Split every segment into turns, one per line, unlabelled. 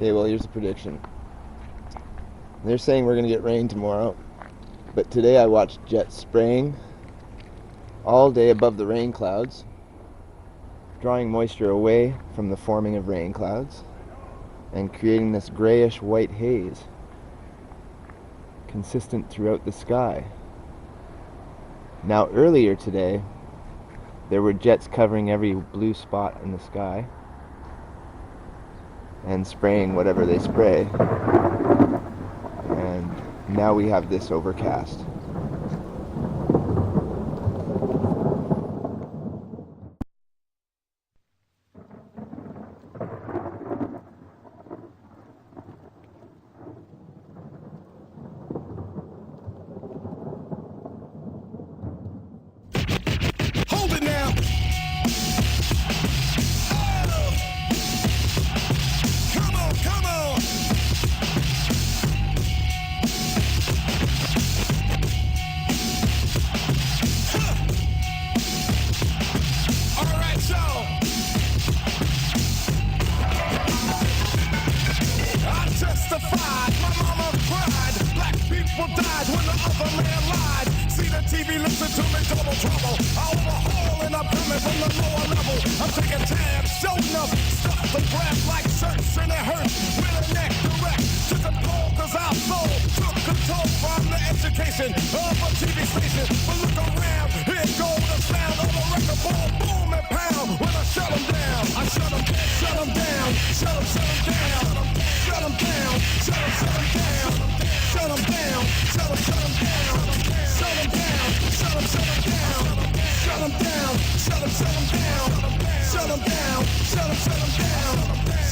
Okay, well, here's the prediction. They're saying we're going to get rain tomorrow, but today I watched jets spraying all day above the rain clouds, drawing moisture away from the forming of rain clouds and creating this grayish white haze consistent throughout the sky. Now, earlier today, there were jets covering every blue spot in the sky and spraying whatever they spray. And now we have this overcast.
Hold it now. Oh. Come on, come on. Huh. All right, y'all. I testified, my mama cried. Black people died when the other man lied. See the TV, listen to me, double trouble. I overhaul and I'm coming from the lower level. I'm taking tabs, show enough. Stuff the graph like shirts and it hurts. With a neck direct to control, cause our soul took control from the education of a TV station. But look around, here goes the sound of a record ball, boom and pound. When I shut them down, I shut them down, shut them down, shut them down, shut them down, shut them down, shut them down, shut them down, shut them down, shut them down, shut them down, shut them down, shut them down, shut them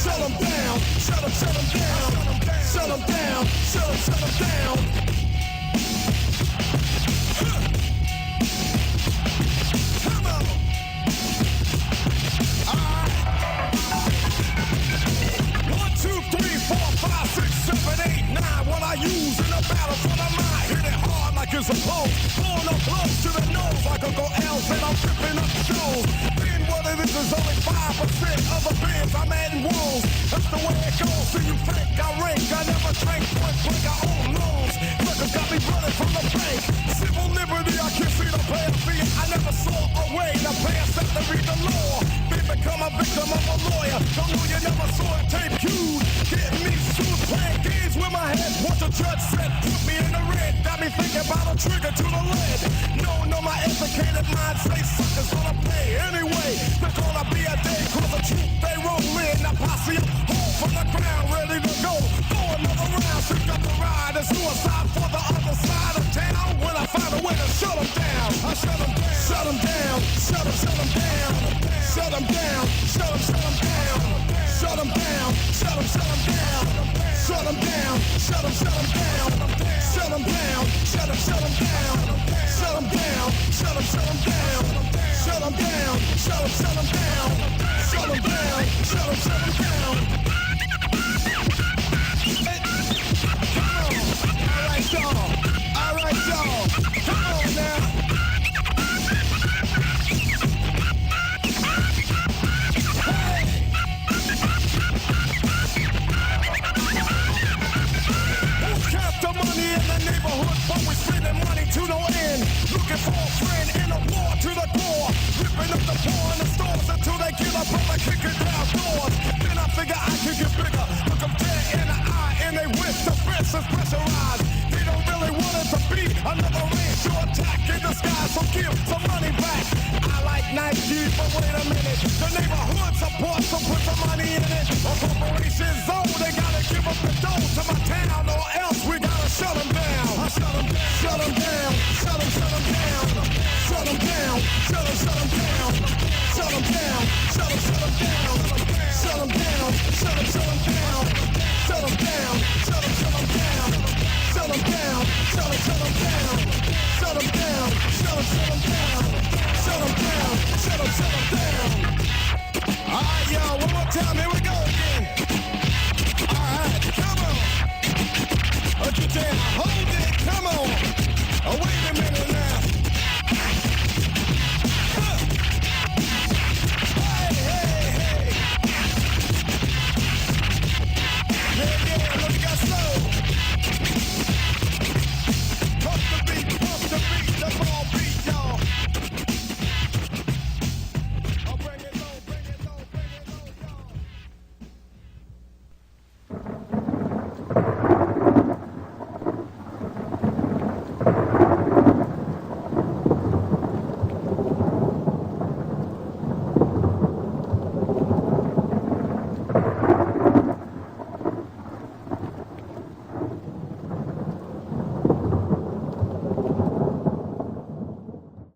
down, shut them down, shut them down, shut them down, shut them down. Come on. All right. 1, 2, 3, 4, 5, 6, 7, 8, 9. What I use in a battle for the mind. Hit it hard like it's supposed. Blowing up close to the nose like Uncle L's and I'm ripping up shows. Being what it is only 5% of the bands I'm adding woes. That's the way it goes. Do you think I rank? I never drank point blank. I own loans. Suckers got me running from the bank. Civil liberty, I can't see the player fee. I never saw a way to pay a set to read the law. Been become a victim of a lawyer. Don't know you never saw a tape cued. Getting me sued, playing games with my head. What the judge said, put me in the red. Got me thinking about a trigger to the lead. No, my educated mind say suckers gonna pay. Anyway, there's gonna be a day cause the truth they roll in. Now posse up, home from the ground, ready to go. Throw another round, pick up the ride. And suicide for the other side of town. When I find a way to shut them down, I shut them down, shut them down, shut them down, shut them down, shut them down, shut them down, shut them down, shut them down, shut them down, shut them down, shut them down, shut them down, shut them down, shut them down, shut them down, shut them down, shut them down. Come on, all right, y'all, come on now. Money in the neighborhood, but we're spending money to no end. Looking for a friend in a war to the core. Ripping up the poor in the stores until they give up on the kicking down doors. Then I figure I could get bigger. Look them dead in the eye and they wish the fence is pressurized. They don't really want it to be another racial attack in the sky, so give some money back. I like Nike, but wait a minute. The neighborhood supports, so put some money in it. A corporation zone, they gotta give up the dough to my town or else we gotta shut them down. I shut them down, shut them down, shut them down, shut them down, shut them down, shut them down, shut them down, shut them down, shut them down, shut them down, shut them down, shut them down, shut them down, shut them down, shut them down, shut them down, shut them down. Ah, yeah.